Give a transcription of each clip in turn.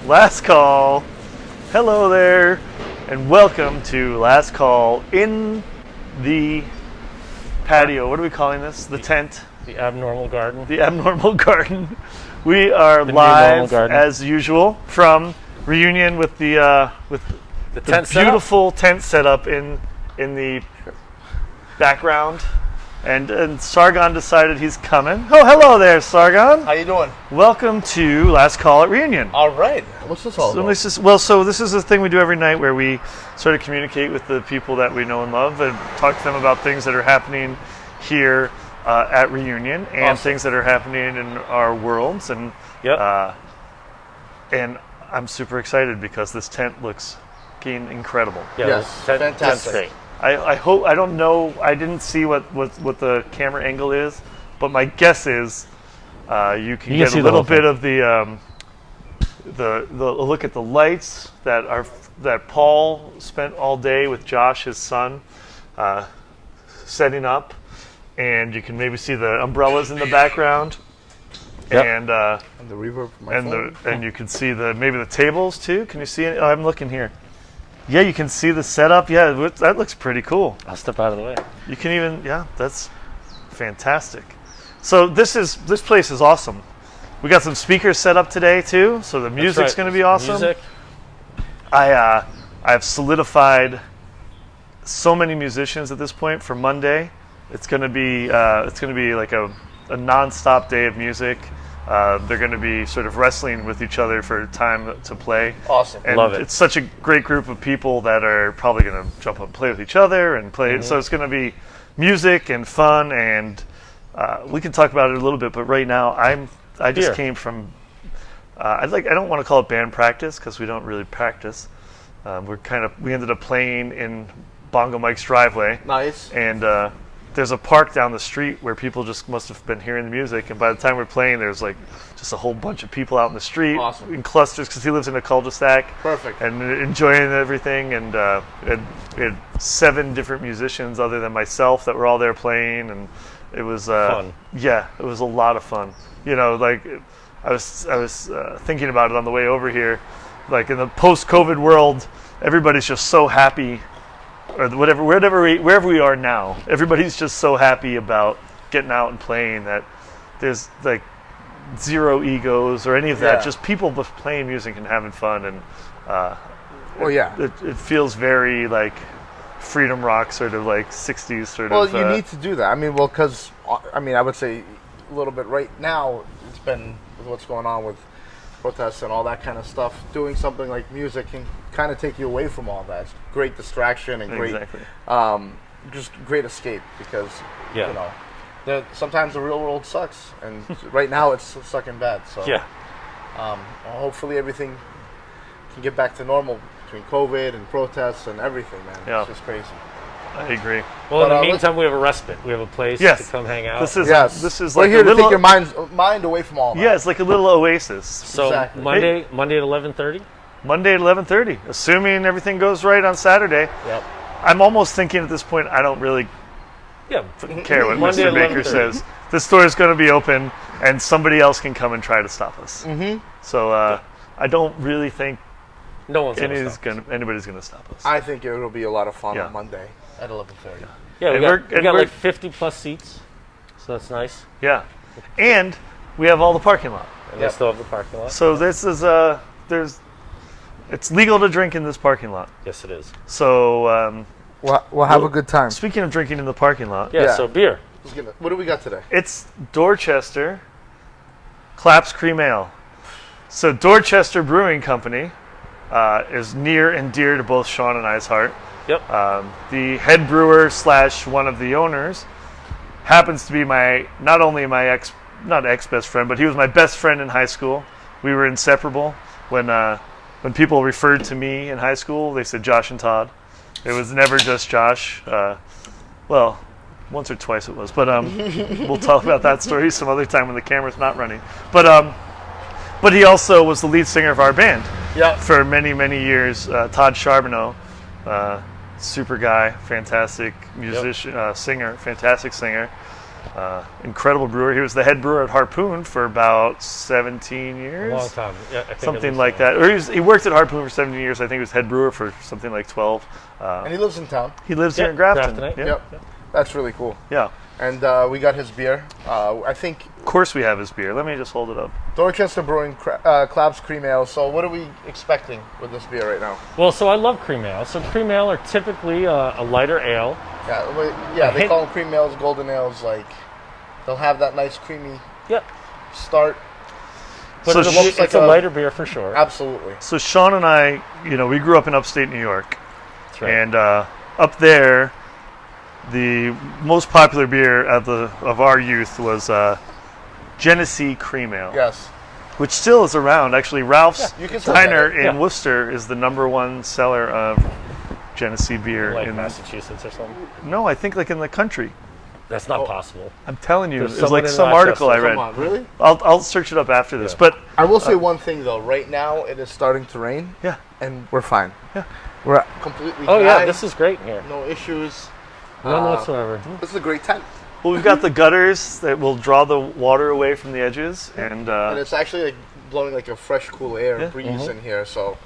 Last call. Hello there, and welcome to Last Call in the patio. What are we calling this? The tent? The abnormal garden. The abnormal garden. We are The live garden. as usual from Reunion with the tent beautiful tent setup in the background. And Sargon decided he's coming. Oh, hello there, Sargon. How you doing? Welcome to Last Call at Reunion. All right. What's this all about? So this is a thing we do every night where we sort of communicate with the people that we know and love and talk to them about things that are happening here at Reunion and Awesome. things that are happening in our worlds. And and I'm super excited because this tent looks incredible. Yeah, Yes, fantastic. Tent's great. I hope, I don't know, I didn't see what the camera angle is, but my guess is you can get a little bit of the look at the lights that Paul spent all day with Josh, his son, setting up, and you can maybe see the umbrellas in the background, Yep. and And the reverb from my phone. and you can see maybe the tables too. Can you see it? Oh, I'm looking here. Yeah, you can see the setup. Yeah, that looks pretty cool. I'll step out of the way. You can even, that's fantastic. So this place is awesome. We got some speakers set up today too, so the music's going to be awesome. Music. I've solidified so many musicians at this point for Monday. It's going to be like a non-stop day of music. They're going to be sort of wrestling with each other for time to play. Awesome. And Love it. It's such a great group of people that are probably going to jump up and play with each other and play. Mm-hmm. So it's going to be music and fun, and we can talk about it a little bit. But right now, I just came from. I don't want to call it band practice because we don't really practice. We ended up playing in Bongo Mike's driveway. Nice. And there's a park down the street where people just must have been hearing the music, and by the time we're playing, there's like just a whole bunch of people out in the street Awesome. in clusters because he lives in a cul-de-sac. Perfect. And enjoying everything, and we had 7 different musicians other than myself that were all there playing, and it was Fun. Yeah, it was a lot of fun. You know, like I was thinking about it on the way over here, like in the post-COVID world, everybody's just so happy. Or wherever we are now, everybody's just so happy about getting out and playing that there's like zero egos or any of that. Yeah. Just people just playing music and having fun, and Well, yeah. it feels very like freedom rock, sort of like 60s sort Well, of. you need to do that. I mean, because I would say a little bit right now. It's been with what's going on with protests and all that kind of stuff. Doing something like music can kind of take you away from all that. It's great distraction and great, Exactly. just great escape because Yeah. you know, sometimes the real world sucks, and right now it's sucking bad. So Yeah. hopefully everything can get back to normal between COVID and protests and everything, man. Yeah. It's just crazy. I agree. Well, in But, the let's- meantime, we have a respite. We have a place Yes. to come hang out. This is We're like here a to little. take your mind away from all that. Yeah, it's like a little oasis. so Exactly. Monday at 11:30. Monday at 11:30, assuming everything goes right on Saturday. Yep. I'm almost thinking at this point I don't really Yeah. care what Monday Mr. at Baker 11:30. says. The store is going to be open, and somebody else can come and try to stop us. Mm-hmm. So I don't really think No one's gonna stop. anybody's going to stop us. I think it'll be a lot of fun Yeah. on Monday at 11:30. Yeah, we And got we're- like 50 plus seats, so that's nice. Yeah, and we have all the parking lot. And Yep. they still have the parking lot. So this is it's legal to drink in this parking lot. Yes, it is. So We'll have a good time. speaking of drinking in the parking lot, Yeah. Yeah. So beer. What do we got today? it's Dorchester Claps Cream Ale. So Dorchester Brewing Company is near and dear to both Sean and I's heart. Yep. The head brewer / one of the owners happens to be not only my not ex-best friend, but he was my best friend in high school. We were inseparable. When people referred to me in high school, they said Josh and Todd. It was never just Josh. Well, once or twice it was, but we'll talk about that story some other time when the camera's not running. But he also was the lead singer of our band Yeah. for many, many years. Todd Charbonneau, super guy, fantastic musician, singer, fantastic singer. Incredible brewer. He was the head brewer at Harpoon for about 17 years. A long time. Yeah, I think something like that. Or he worked at Harpoon for 17 years. I think he was head brewer for something like 12. And he lives in town. He lives here in Grafton. Yep. That's really cool. Yeah. And we got his beer. I think... Of course we have his beer. Let me just hold it up. Dorchester Brewing Clab's Cream Ale. So what are we expecting with this beer right now? Well, so I love cream ale. So cream ale are typically a lighter ale. Yeah, they call them cream ales, golden ales. Like, they'll have that nice creamy start. But it's a lighter beer for sure. Absolutely. So Sean and I, we grew up in upstate New York. That's right. And up there, the most popular beer of our youth was Genesee Cream Ale. Yes. Which still is around. Actually, Ralph's Diner in Yeah. Worcester is the #1 seller of Genesee beer Like in Massachusetts or something. No, I think like in the country. That's not possible. I'm telling you, There's it was like someone some in article I Rochester. read. Come on, really? I'll search it up after this. Yeah. But I will say one thing though. Right now, it is starting to rain. Yeah. And we're fine. Yeah. We're completely Oh dry. yeah, this is great in here. No issues. None whatsoever. This is a great tent. well, we've got the gutters that will draw the water away from the edges, and And it's actually like blowing like a fresh, cool air breeze in here. So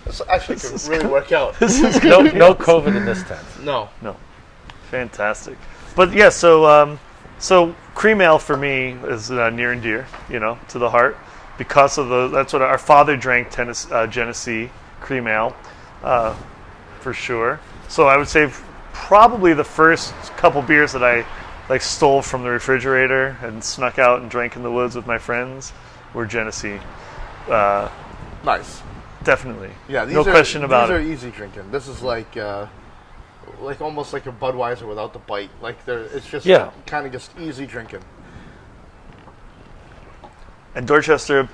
this actually could really work out. this is No COVID in this tent. No. fantastic. But yeah, so cream ale for me is near and dear, to the heart, because of that's what our father drank. Genesee Cream Ale, for sure. So I would say probably the first couple beers that I stole from the refrigerator and snuck out and drank in the woods with my friends were Genesee. Nice. Definitely. Yeah. No question about it. These are easy drinking. This is like almost like a Budweiser without the bite. Like it's just kind of just easy drinking. And Dorchester,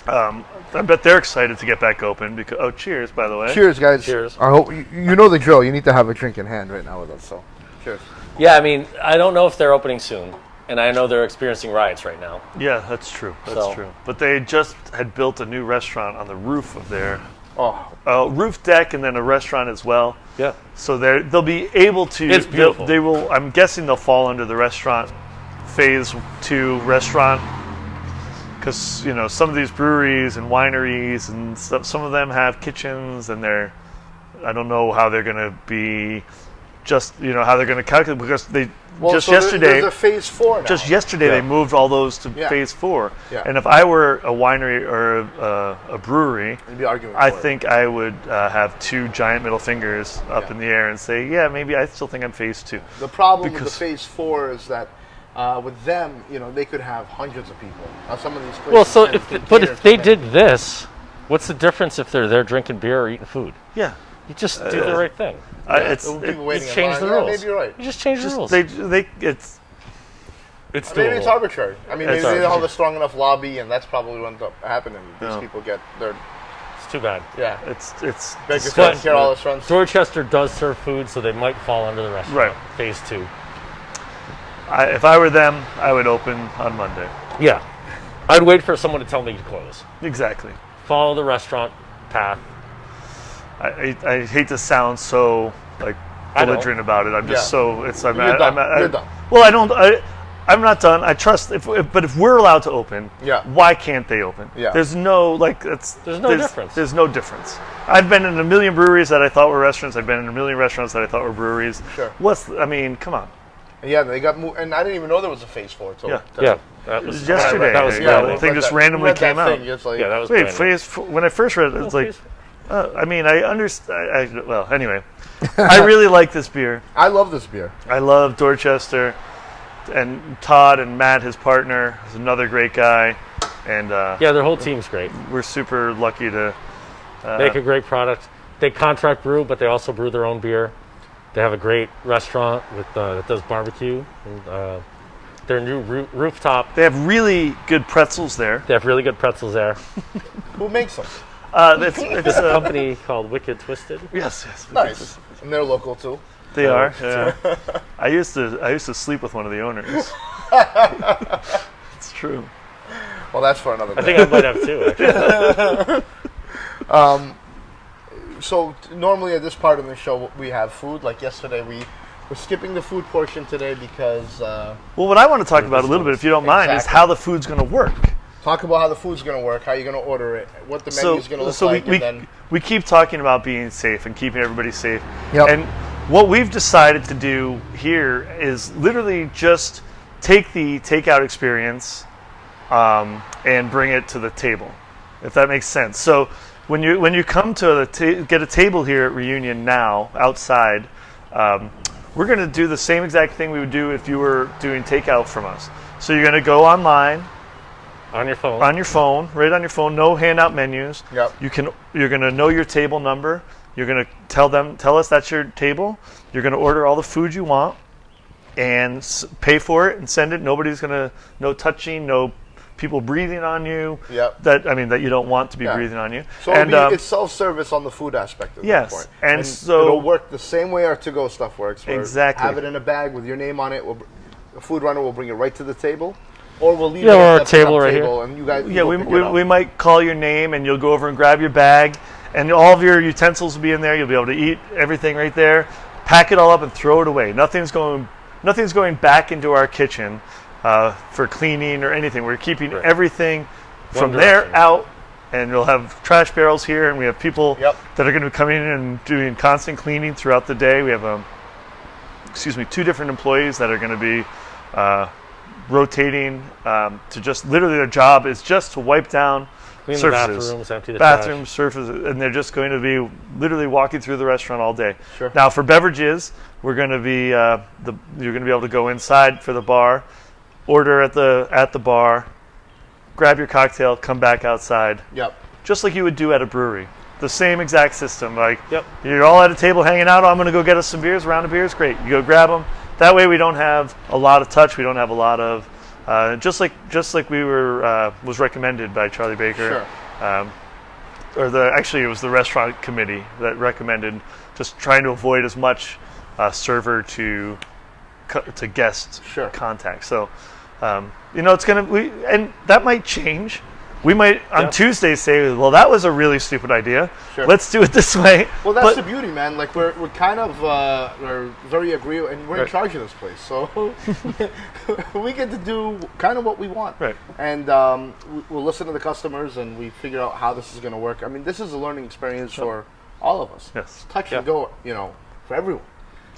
I bet they're excited to get back open because. Cheers, by the way. Cheers, guys. Cheers. I hope you know the drill. You need to have a drink in hand right now with us. So, cheers. Yeah, I mean, I don't know if they're opening soon, and I know they're experiencing riots right now. Yeah, that's true. That's true. But they just had built a new restaurant on the roof of their roof deck, and then a restaurant as well. Yeah. So they'll be able to. It's beautiful. They will. I'm guessing they'll fall under the restaurant phase 2 restaurant. Because some of these breweries and wineries and stuff, some of them have kitchens, and I don't know how they're going to be, how they're going to calculate, because yesterday, there's a phase 4 now. Just yesterday they moved all those to phase 4. Yeah. And if I were a winery or a brewery, You'd be arguing I for it. think I would have 2 giant middle fingers up in the air and say, yeah, maybe I still think I'm phase 2. The problem with the phase 4 is that with them, they could have hundreds of people. Now, some of these places. Well, so if they did this, what's the difference if they're there drinking beer or eating food? Yeah. You just do the right thing. People waiting in change line. the Yeah, rules. maybe you're right. You just change the rules. It's Maybe it's arbitrary. I mean, maybe they don't have a strong enough lobby, and that's probably what ends up happening. These people get their. It's too bad. Yeah. it's Beggars can't care all this runs. Dorchester does serve food, so they might fall under the restaurant. Right. Phase 2. If I were them, I would open on Monday. Yeah. I'd wait for someone to tell me to close. Exactly. Follow the restaurant path. I hate to sound so belligerent about it. I'm just so I'm You're done. You're done. Well, I'm not done. I trust but if we're allowed to open, why can't they open? Yeah. There's no There's no difference. There's no difference. I've been in a million breweries that I thought were restaurants. I've been in a million restaurants that I thought were breweries. Sure. Come on. Yeah, they got moved, and I didn't even know there was a phase 4. So Yeah. That was yesterday. That was the thing just randomly came out. Yeah, that was Wait, brand new. phase 4, when I first read it, it's like, I understand. Well, anyway, I really like this beer. I love this beer. I love Dorchester, and Todd and Matt, his partner, is another great guy, and their whole team's great. we're super lucky to Make a great product. They contract brew, but they also brew their own beer. They have a great restaurant that does barbecue. And, their new rooftop. They have really good pretzels there. They have really good pretzels there. Who makes them? It's A company called Wicked Twisted. yes, Nice. And they're local too. they are. Yeah. I used to sleep with one of the owners. It's true. Well, that's for another day. I think I might have too, actually. So normally at this part of the show we have food. Like yesterday we we're skipping the food portion today because Well, what I want to talk about a little bit, if you don't mind, is Exactly. how the food's going to work. talk about how the food's going to work, how you're going to order it, what the menu's going to look like, we, and then we keep talking about being safe and keeping everybody safe. Yep. And what we've decided to do here is literally just take the takeout experience and bring it to the table, if that makes sense. So when you come to get a table here at Reunion now outside, we're going to do the same exact thing we would do if you were doing takeout from us. So you're going to go online. On your phone. On your phone, right on your phone, no handout menus. Yep. You're going to know your table number. You're going to tell us that's your table. You're going to order all the food you want and pay for it and send it. Nobody's going to, no touching, no people breathing on you. Yep. That you don't want to be Yeah. breathing on you. So and it's self-service on the food aspect of Yes, that point. and so- it'll work the same way our to-go stuff works. Where Exactly. Have it in a bag with your name on it. The food runner will bring it right to the table, or we'll leave Yeah, it or at a that table right table, and you guys. yeah, go we, pick we, it up. we might call your name and you'll go over and grab your bag and all of your utensils will be in there. You'll be able to eat everything right there, pack it all up and throw it away. Nothing's going back into our kitchen for cleaning or anything. We're keeping Right. everything from One there direction. out, and we'll have trash barrels here, and we have people Yep. that are going to be coming in and doing constant cleaning throughout the day. We have 2 different employees that are going to be rotating to just literally their job is just to wipe down Clean the surfaces, bathrooms, empty the bathroom trash. surfaces, and they're just going to be literally walking through the restaurant all day. Sure. Now for beverages, we're going to be you're going to be able to go inside for the bar, order at the bar, grab your cocktail, come back outside, Yep. just like you would do at a brewery. The same exact system. Like Yep. you're all at a table hanging out. Oh, I'm going to go get us some beers, a round of beers. Great. You go grab them. That way we don't have a lot of touch. We don't have a lot of just like we were was recommended by Charlie Baker. Sure. Actually it was the restaurant committee that recommended just trying to avoid as much server to guest Sure. contact. So it's and that might change. We might on Yeah. Tuesday say, well, that was a really stupid idea. Sure. Let's do it this way. Well, that's But- the beauty, man. Like we're kind of we're very agreeable, and we're in Right. charge of this place, so we get to do kind of what we want. Right. And we'll listen to the customers, and we figure out how this is going to work. I mean, this is a learning experience for all of us. Yes. It's touch Yeah. and go, for everyone.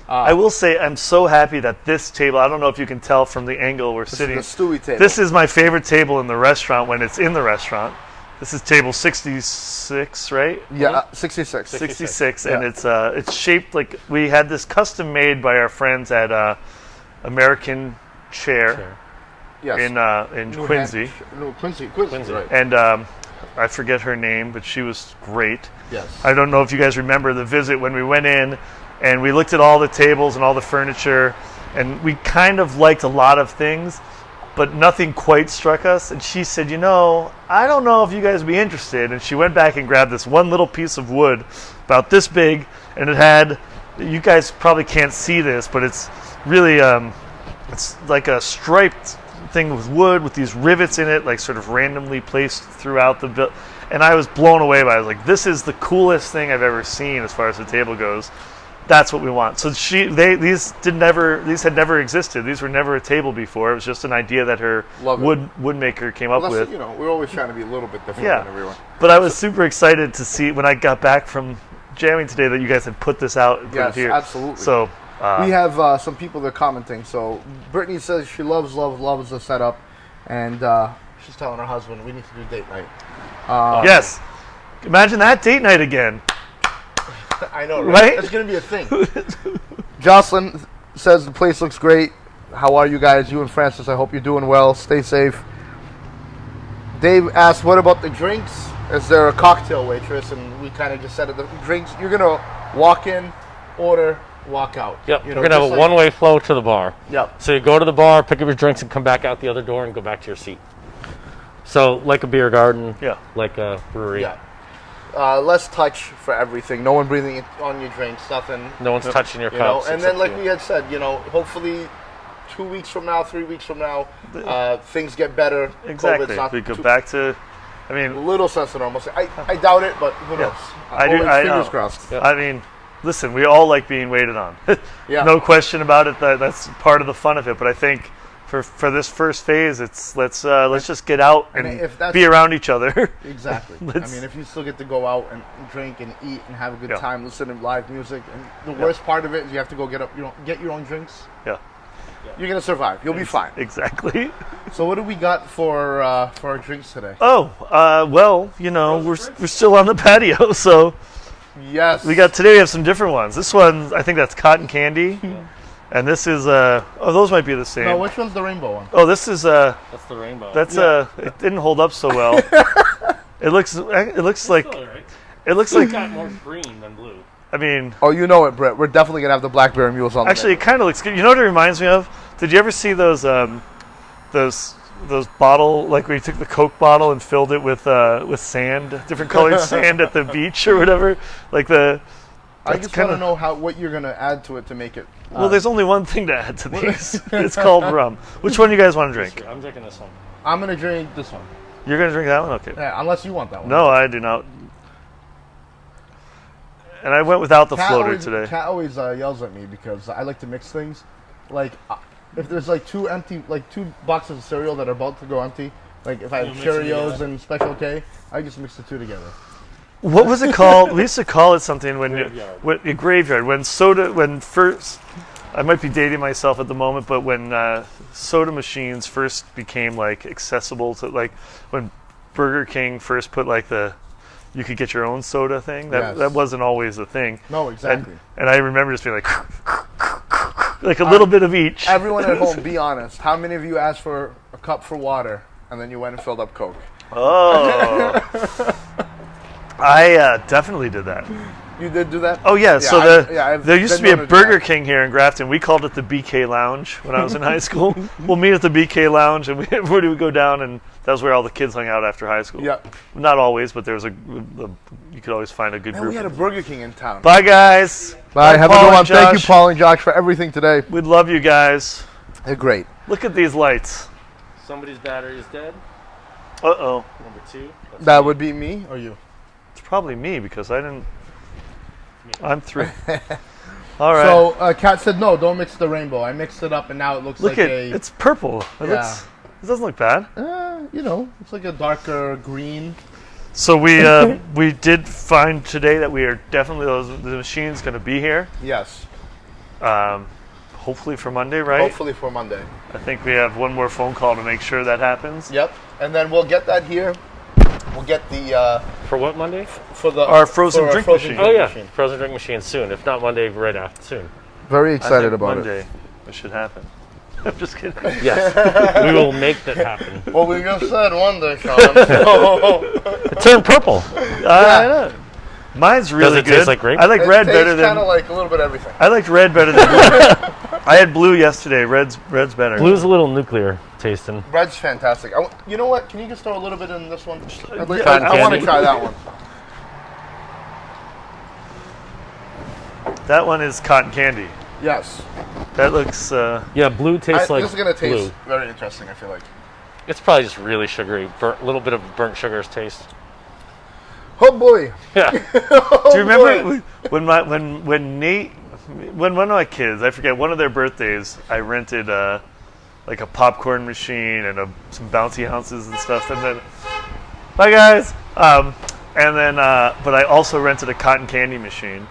I will say I'm so happy that this table, I don't know if you can tell from the angle we're sitting. This is the Stewie table. This is my favorite table in the restaurant when it's in the restaurant. This is table 66, right? 66. 66, and Yeah. it's shaped like we had this custom made by our friends at American Chair Sure. Yes. in New Quincy, Hampshire- No, Quincy, Quincy. right. and I forget her name, but she was great. Yes. I don't know if you guys remember the visit when we went in and we looked at all the tables and all the furniture, and we kind of liked a lot of things, but nothing quite struck us. And she said, I don't know if you guys would be interested. And she went back and grabbed this one little piece of wood about this big, and it had, you guys probably can't see this, but it's really, it's like a striped thing with wood with these rivets in it, like sort of randomly placed throughout the build. And I was blown away by it. I was like, this is the coolest thing I've ever seen as far as the table goes. That's what we want. So these had never existed. These were never a table before. It was just an idea that her Love it. woodmaker came up Well, with. we're always trying to be a little bit different Yeah. than everyone. But I was super excited to see when I got back from jamming today that you guys had put this out and put Yes, it here. absolutely. So We have some people that are commenting. So Brittany says she loves the setup, and she's telling her husband we need to do date night. yes, imagine that date night again. I know, Right? That's going to be a thing. Jocelyn says the place looks great. How are you guys? You and Francis, I hope you're doing well. Stay safe. Dave asked, what about the drinks? Is there a cocktail waitress? And we kind of just said it. The drinks, you're going to walk in, order, walk out. Yep. You We're know, going to have just a like- one-way flow to the bar. Yep. So you go to the bar, pick up your drinks, and come back out the other door and go back to your seat. So like a beer garden, Yeah. like a brewery. Yeah. Less touch for everything. No one breathing on your drinks. Nothing. No one's touching your You know, cups. and then except like you. we had said, hopefully 2 weeks from now, 3 weeks from now, things get better. Exactly. COVID's not We go too- back to, I a mean, little sense of normalcy. I doubt it, but who knows? I do. Always I fingers know. crossed. Yeah. I mean, listen, we all like being waited on. Yeah. No question about it. That's part of the fun of it. But I think for this first phase, it's let's just get out and if that's- be around each other. Exactly. I mean, if you still get to go out and drink and eat and have a good Yeah. time, listen to live music, and the worst part of it is you have to go get your own drinks. Yeah, You're gonna survive. You'll be fine. exactly. So what do we got for our drinks today? Oh, well, we're still on the patio, so Yes. we have some different ones. This one, I think that's cotton candy, and this is those might be the same. No, which one's the rainbow one? Oh, this is That's the rainbow. it didn't hold up so well. It looks like Still all right. it looks It's like got more green than blue. I mean, Oh, you know it, Brett. We're definitely gonna have the blackberry mules on. actually, it kind of looks good. You know what it reminds me of? Did you ever see those bottle, like where you took the Coke bottle and filled it with sand, different colored sand at the beach or whatever? Like I that's just want to kinda- know what you're gonna add to it to make it. Well, there's only one thing to add to these. It's called rum. Which one do you guys want to drink? I'm drinking this one. I'm gonna drink this one. You're gonna drink that one? Okay. Yeah, unless you want that one. No, I do not. And I went without the floater always, today. Kat always yells at me because I like to mix things. Like, if there's like two boxes of cereal that are about to go empty, like if I have mix them Cheerios together. and Special K, I just mix the two together. What was it called? We used to call it something when Graveyard. a graveyard. When first, I might be dating myself at the moment, but when soda machines first became like accessible to, like when Burger King first put like you could get your own soda thing. Yes. That wasn't always a thing. No, exactly. And I remember just being like a little bit of each. Everyone at home, be honest. How many of you asked for a cup for water and then you went and filled up Coke? Oh, I definitely did that. You did do that? Oh yeah, so I've there used to been be a known to do Burger that. King here in Grafton. We called it the BK Lounge when I was in high school. We'll meet at the BK Lounge, and everybody would go down, and that was where all the kids hung out after high school. Yeah. Not always, but there was you could always find a good Man, group. we had a Burger King in town. Bye guys. Bye. Have a Paul good and one. Thank you, Josh. Paul and Josh, for everything today. We love you guys. They're great. Look at these lights. Somebody's battery is dead. Uh-oh. Number 2. That would be me or you? It's probably me because I didn't. I'm 3. All right. So, Kat said, no, don't mix the rainbow. I mixed it up, and now it looks Look like at a... it's purple. It Yeah. doesn't look bad. it's like a darker green. So we did find today that we are definitely the machine's going to be here. Yes. Hopefully for Monday, right? Hopefully for Monday. I think we have one more phone call to make sure that happens. Yep. And then we'll get that here. We'll get the... For what Monday? for the Our frozen for our drink machine. Oh yeah, machine. frozen drink machine soon. If not Monday, right after soon. Very I excited think about Monday it should happen. I'm just kidding. Yes, we will make that happen. it. Well, we just said one day, Sean. It turned purple. I know. Mine's really it good. taste like grape? I like It red tastes better than kind of like a little bit of everything. I liked red better than blue. I had blue yesterday. Red's better. Blue's a little nuclear tasting. Bread's fantastic. You know what? Can you just throw a little bit in this one? Yeah, Cotton I want to candy. try that one. That one is cotton candy. Yes. That looks. Yeah, blue tastes like this is going to taste blue. very interesting, I feel like. It's probably just really sugary. A little bit of burnt sugar's taste. Oh, boy. Yeah. Do you remember when one of my kids, I forget, one of their birthdays, I rented like a popcorn machine and some bouncy houses and stuff, and then bye guys. And then but I also rented a cotton candy machine,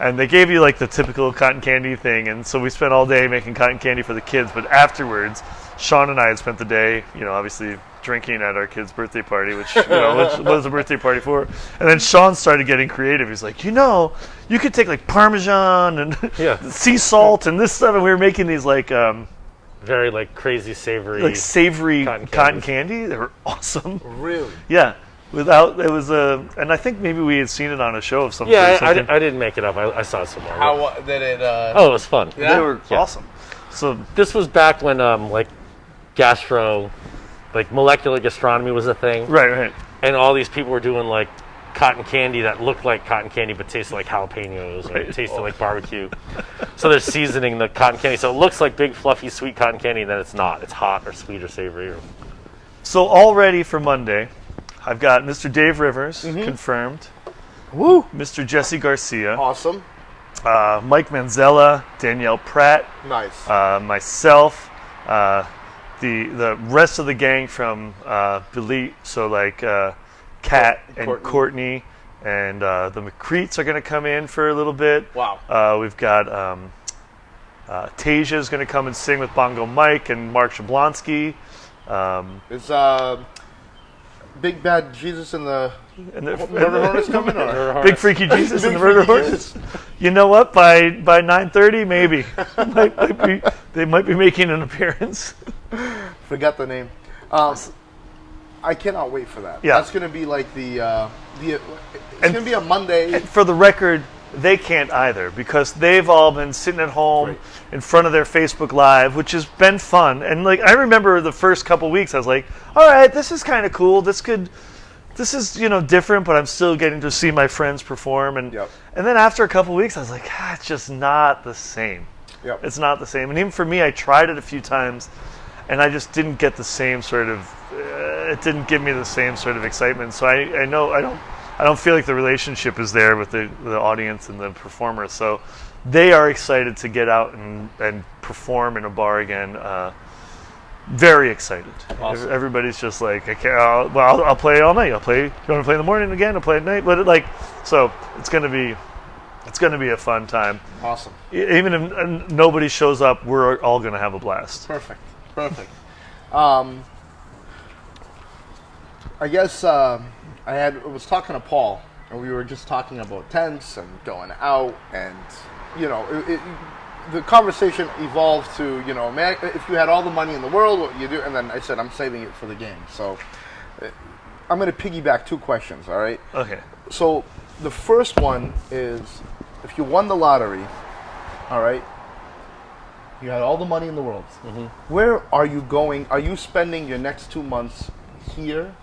and they gave you like the typical cotton candy thing, and so we spent all day making cotton candy for the kids. But afterwards, Sean and I had spent the day, obviously drinking at our kid's birthday party, which which was a birthday party for. And then Sean started getting creative. He's like, you could take like Parmesan and Yeah. sea salt and this stuff, and we were making these like Very like crazy savory. savory Cotton cotton candies. candy. They were awesome. Really? Yeah. And I think maybe we had seen it on a show of some sort. Yeah, or something. I didn't make it up. I saw it somewhere. How did it... Oh, it was fun. Yeah? They were Yeah. awesome. So This was back when molecular gastronomy was a thing, right. and all these people were doing like cotton candy that looked like cotton candy but tasted like jalapenos or Right. tasted like barbecue. So they're seasoning the cotton candy, so it looks like big fluffy sweet cotton candy, and then it's not. It's hot or sweet or savory. So all ready for Monday. I've got Mr. Dave Rivers confirmed, Woo! Mr. Jesse Garcia, Awesome. Mike Manzella, Danielle Pratt, Nice. myself, the rest of the gang from Delete, so like Kat and Courtney, and the McCreets are going to come in for a little bit. Wow. We've got Tasia is going to come and sing with Bongo Mike and Mark Jablonski. Is Big Bad Jesus and the Murder Hornets coming? Or? Big Freaky Jesus Big and the Murder Freaky Hornets. You know what? By 9:30, maybe they might be making an appearance. Forgot the name. I cannot wait for that. Yeah. That's going to be like it's going to be a Monday. And for the record, they can't either because they've all been sitting at home in front of their Facebook Live, which has been fun. And like I remember the first couple weeks, I was like, "All right, this is kind of cool. This is different, but I'm still getting to see my friends perform." And and then after a couple weeks, I was like, "It's just not the same. Yep. It's not the same." And even for me, I tried it a few times, and I just didn't get the same sort of. It didn't give me the same sort of excitement. So I know I don't feel like the relationship is there with the audience and the performers. So they are excited to get out and perform in a bar again. Very excited. Awesome. Everybody's just like, I'll play all night. You want to play in the morning again? I'll play at night. But so it's gonna be a fun time. Awesome. Even if nobody shows up, we're all gonna have a blast. Perfect. I guess I was talking to Paul, and we were just talking about tents and going out, and the conversation evolved to man, if you had all the money in the world, what you do? And then I said I'm saving it for the game. So I'm going to piggyback two questions. All right. Okay. So the first one is, if you won the lottery, all right, you had all the money in the world. Mm-hmm. Where are you going? Are you spending your next 2 months here?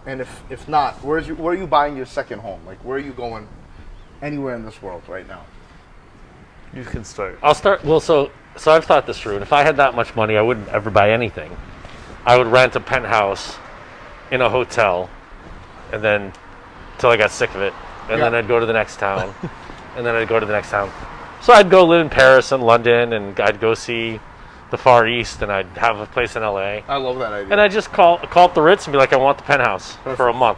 And if not, where are you buying your second home? Like, where are you going anywhere in this world right now? You can start. I'll start. Well, so I've thought this through, and if I had that much money, I wouldn't ever buy anything. I would rent a penthouse in a hotel, and then till I got sick of it, and then I'd go to the next town, and then I'd go to the next town. So I'd go live in Paris and London, and I'd go see the Far East, and I'd have a place in LA. I love that idea. And I'd just call up the Ritz and be like, I want the penthouse for a month.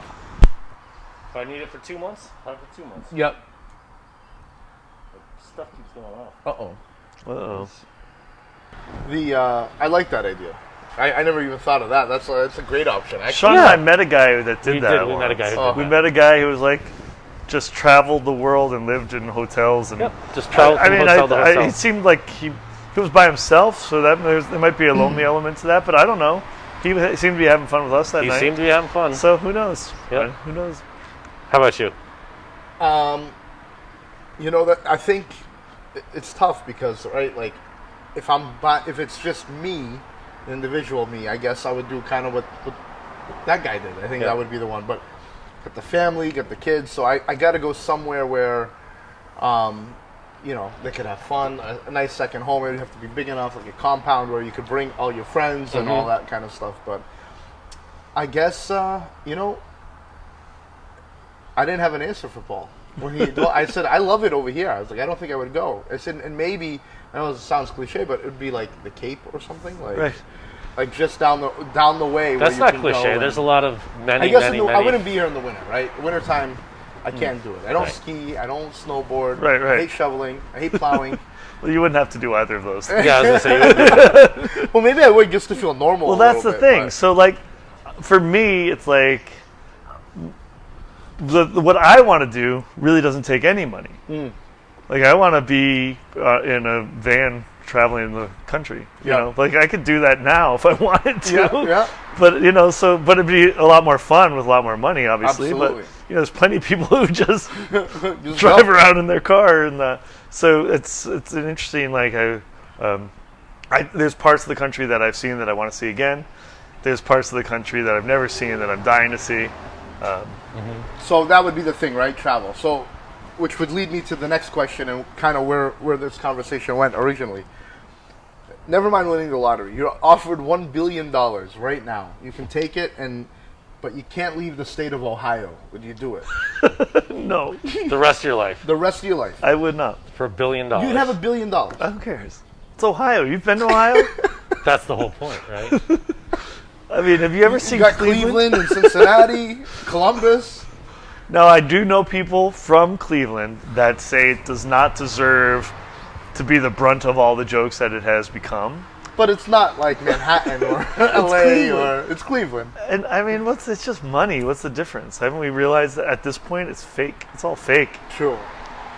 If I need it for 2 months, I'll have it for 2 months. Yep. Stuff keeps going off. Uh-oh. I like that idea. I never even thought of that. That's a great option. Actually. Sean and I met a guy that did that. We met a guy who did that. We met a guy who was like, just traveled the world and lived in hotels and just traveled from hotel to hotel. He seemed like he was by himself, so that there might be a lonely element to that, but I don't know. He seemed to be having fun with us that night. He seemed to be having fun. So who knows? Yep. Who knows? How about you? That I think it's tough because like if it's just me, individual me, I guess I would do kind of what that guy did. I think that would be the one. But get the family, get the kids. So I got to go somewhere where they could have fun, a nice second home. It would have to be big enough, like a compound where you could bring all your friends and all that kind of stuff. But I guess, I didn't have an answer for Paul. I said, I love it over here. I was like, I don't think I would go. I said, and maybe, I know it sounds cliche, but it would be like the Cape or something. Like just down the way. That's where not you can cliche. go. There's a lot of many. I wouldn't be here in the winter, right? Wintertime, I can't do it. I don't ski. I don't snowboard. Right. I hate shoveling. I hate plowing. Well, you wouldn't have to do either of those things. Yeah, I was going to say you wouldn't do that. Well, maybe I would just to feel normal. Well, that's the thing. But. So, like, for me, it's like what I want to do really doesn't take any money. Like, I want to be in a van traveling in the country. You know, like I could do that now if I wanted to. Yeah. But but it'd be a lot more fun with a lot more money, obviously. Absolutely. But there's plenty of people who just drive around in their car, and so it's an interesting there's parts of the country that I've seen that I want to see again. There's parts of the country that I've never seen that I'm dying to see. So that would be the thing, right? Travel. So, which would lead me to the next question and kind of where this conversation went originally. Never mind winning the lottery. You're offered $1 billion right now. You can take it, but you can't leave the state of Ohio. Would you do it? No, The rest of your life The rest of your life. I would not. for $1 billion. You'd have $1 billion. Who cares? It's Ohio. You've been to Ohio? That's the whole point, right? I mean, have you ever You seen got Cleveland? Cleveland and Cincinnati, Columbus. No, I do know people from Cleveland that say it does not deserve to be the brunt of all the jokes that it has become. But it's not like Manhattan or LA Cleveland. it's Cleveland. And I mean, it's just money. What's the difference? Haven't we realized that at this point it's fake? It's all fake. True.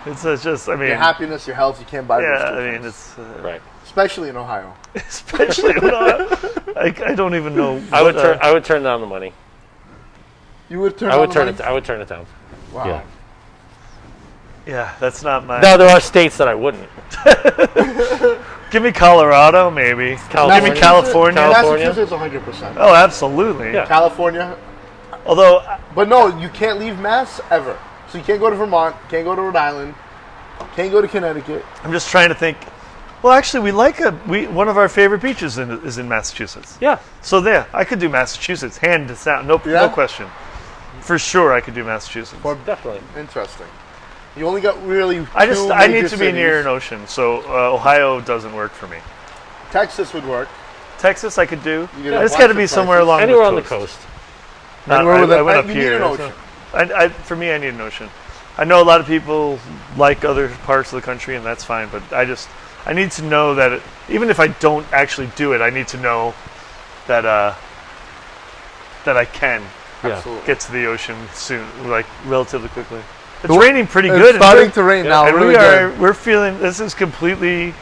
It's just, I mean, Your happiness, your health, you can't buy those yeah, two I mean, things. it's Right. Especially in Ohio. especially I don't even know. I would what, I would turn down the money. You would turn I would on turn the it. money? I would turn it down. Wow. Yeah. Yeah, that's not my. No, there are states that I wouldn't. Give me Colorado, maybe. California. Give me California. California. Massachusetts, 100%. Oh, absolutely. Yeah. California. Although, But no, you can't leave Mass ever. So you can't go to Vermont, can't go to Rhode Island, can't go to Connecticut. I'm just trying to think. Well, actually, one of our favorite beaches is in Massachusetts. Yeah. So there, I could do Massachusetts, hands down, no Yeah? question. For sure, I could do Massachusetts. Definitely. Interesting. You only got really I need major to be near an cities. ocean, so Ohio doesn't work for me. Texas would work. Texas, I could do. You get a It's got to bunch be of somewhere places. along Anywhere the on the coast. coast. Anywhere with I went up you need here. an ocean. For me, I need an ocean. I know a lot of people like other parts of the country, and that's fine. But I need to know that even if I don't actually do it, I need to know that that I can Yeah. Absolutely. get to the ocean soon, like relatively quickly. It's raining pretty good. It's and starting to rain now. and Really good. we're feeling this is completely.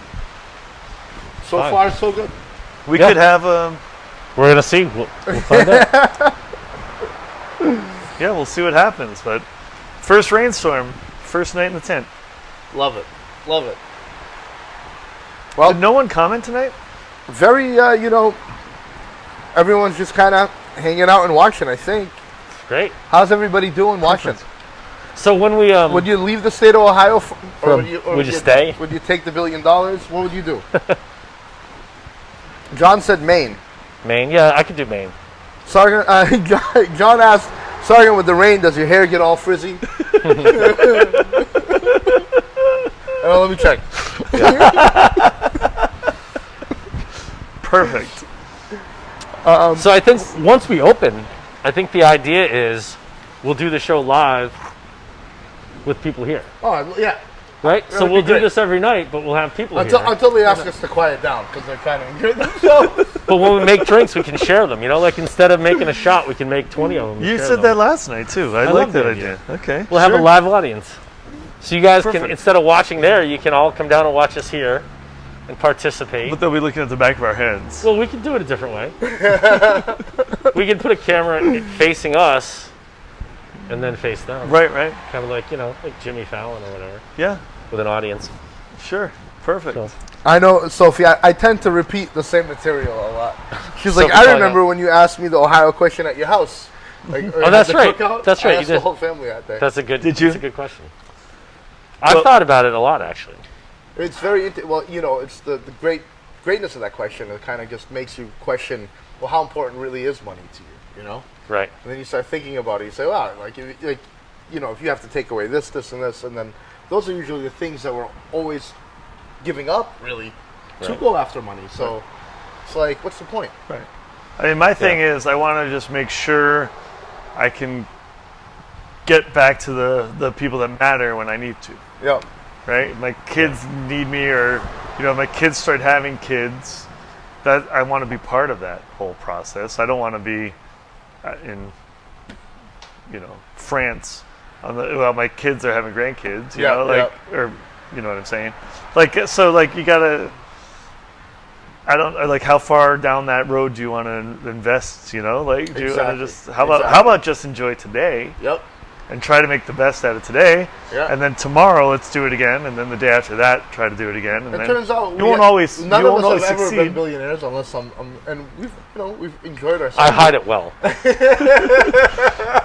So Fine. far, so good. We Yeah. could have We're gonna see. We'll find out. yeah, we'll see what happens. But first rainstorm, first night in the tent. Love it. Love it. Well, Did no one comment tonight? very, everyone's just kind of hanging out and watching, I think. Great. How's everybody doing watching? So when we Would you leave the state of Ohio? Or would you stay? Would you take the $1 billion? What would you do? John said Maine. Maine, yeah, I could do Maine. Sergeant, John asked, Sergeant, with the rain, does your hair get all frizzy? Let me check. Perfect. So I think once we open, I think the idea is we'll do the show live with people here, Oh, yeah. right? So would be we'll do great. this every night, but we'll have people here. Until they ask us to quiet down, because they're kind of enjoying themselves. But when we make drinks, we can share them. You know, like instead of making a shot, we can make 20 of them. and You share said them. that last night too. I like love that that idea. Okay. We'll have a sure. live audience. So you guys Perfect. can, instead of watching there, you can all come down and watch us here and participate. But they'll be looking at the back of our heads. Well, we can do it a different way. We can put a camera facing us and then face them. Right, right. Kind of like, like Jimmy Fallon or whatever, Yeah, with an audience. sure. Perfect. So- I know, Sophie, I tend to repeat the same material a lot. She's like, Sophie I remember when you asked me the Ohio question at your house. Like, Oh, that's right. That's right, I you asked did. the whole family out there. That's a good. Did you? That's a good question. I've Well- thought about it a lot, actually. It's very, well, it's the greatness of that question. It kind of just makes you question, well, how important really is money to you, you know? Right. And then you start thinking about it. You say, wow, if you have to take away this, this, and this, and then those are usually the things that we're always giving up, really, to Right. go after money. So it's like, what's the point? Right. I mean, my thing is, I want to just make sure I can get back to the people that matter when I need to. Yeah. Right? My kids need me, or my kids start having kids. That I want to be part of that whole process. I don't want to be in, France. My kids are having grandkids. You know, or you know what I'm saying? You gotta. I don't like how far down that road do you want to invest? Do you want to just how about just enjoy today? Yep. And try to make the best out of today. Yeah. And then tomorrow, let's do it again. And then the day after that, try to do it again. And It then turns out you won't always none you of won't us always have ever succeed. been billionaires unless and we've enjoyed ourselves. I hide it well.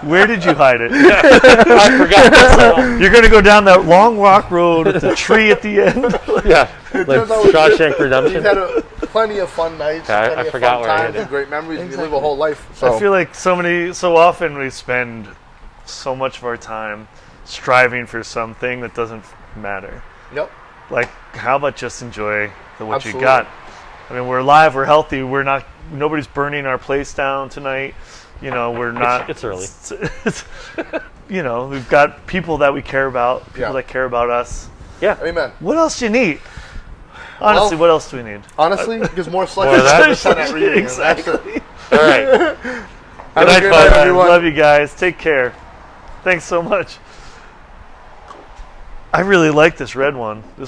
Where did you hide it? I forgot. You're going to go down that long rock road with the tree at the end. Yeah. It Like turns out we've Shawshank Redemption. had plenty of fun nights, Yeah, I plenty of forgot fun where I times, hid it. and great memories. And you live a whole life. So I feel like so often we spend so much of our time striving for something that doesn't matter. Yep. Like, how about just enjoy what Absolutely. you got? I mean, we're alive, we're healthy, we're not. Nobody's burning our place down tonight. You know, we're not. It's early. You know, we've got people that we care about, people Yeah. that care about us. Yeah. Amen. What else do you need? Honestly, Well, what else do we need? Honestly, because more More selective of that? content at reading. Exactly. All right. Have Good a night, good folks. night, everyone. Love you guys. Take care. Thanks so much. I really like this red one. This